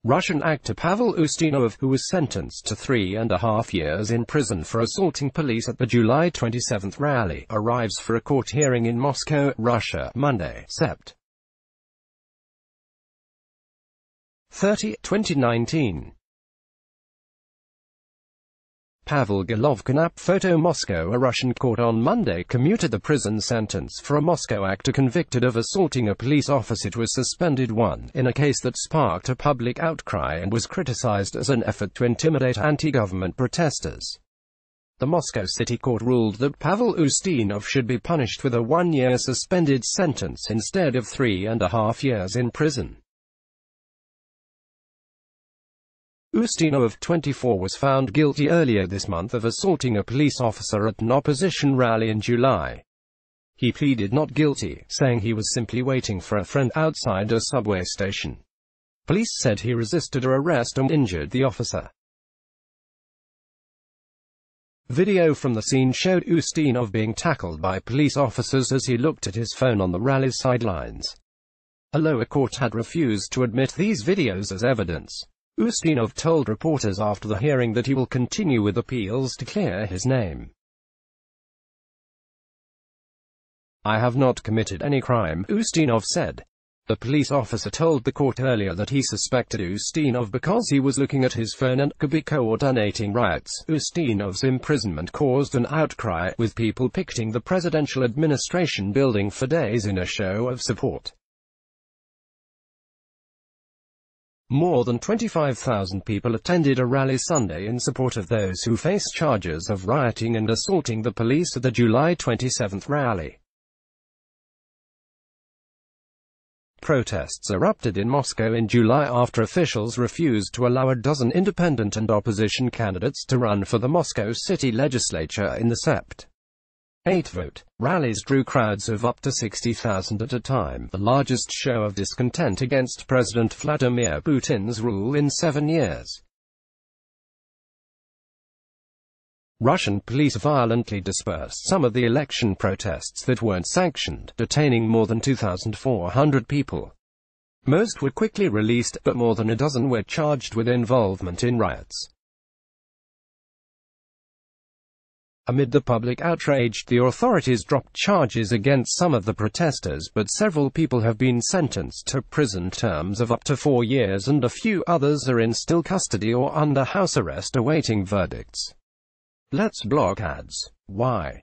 Russian actor Pavel Ustinov, who was sentenced to 3.5 years in prison for assaulting police at the July 27 rally, arrives for a court hearing in Moscow, Russia, Monday, Sept. 30, 2019. Pavel Golovkin. Photo Moscow. A Russian court on Monday commuted the prison sentence for a Moscow actor convicted of assaulting a police officer. It was suspended in a case that sparked a public outcry and was criticized as an effort to intimidate anti-government protesters. The Moscow City Court ruled that Pavel Ustinov should be punished with a 1-year suspended sentence instead of 3.5 years in prison. Ustinov, 24, was found guilty earlier this month of assaulting a police officer at an opposition rally in July. He pleaded not guilty, saying he was simply waiting for a friend outside a subway station. Police said he resisted arrest and injured the officer. Video from the scene showed Ustinov being tackled by police officers as he looked at his phone on the rally's sidelines. A lower court had refused to admit these videos as evidence. Ustinov told reporters after the hearing that he will continue with appeals to clear his name. "I have not committed any crime," Ustinov said. The police officer told the court earlier that he suspected Ustinov because he was looking at his phone and could be coordinating riots. Ustinov's imprisonment caused an outcry, with people picketing the presidential administration building for days in a show of support. More than 25,000 people attended a rally Sunday in support of those who face charges of rioting and assaulting the police at the July 27 rally. Protests erupted in Moscow in July after officials refused to allow a dozen independent and opposition candidates to run for the Moscow city legislature in the Sept. 8 vote. Rallies drew crowds of up to 60,000 at a time, the largest show of discontent against President Vladimir Putin's rule in 7 years. Russian police violently dispersed some of the election protests that weren't sanctioned, detaining more than 2,400 people. Most were quickly released, but more than a dozen were charged with involvement in riots. Amid the public outrage, the authorities dropped charges against some of the protesters, but several people have been sentenced to prison terms of up to 4 years and a few others are in still custody or under house arrest awaiting verdicts. Let's block ads. Why?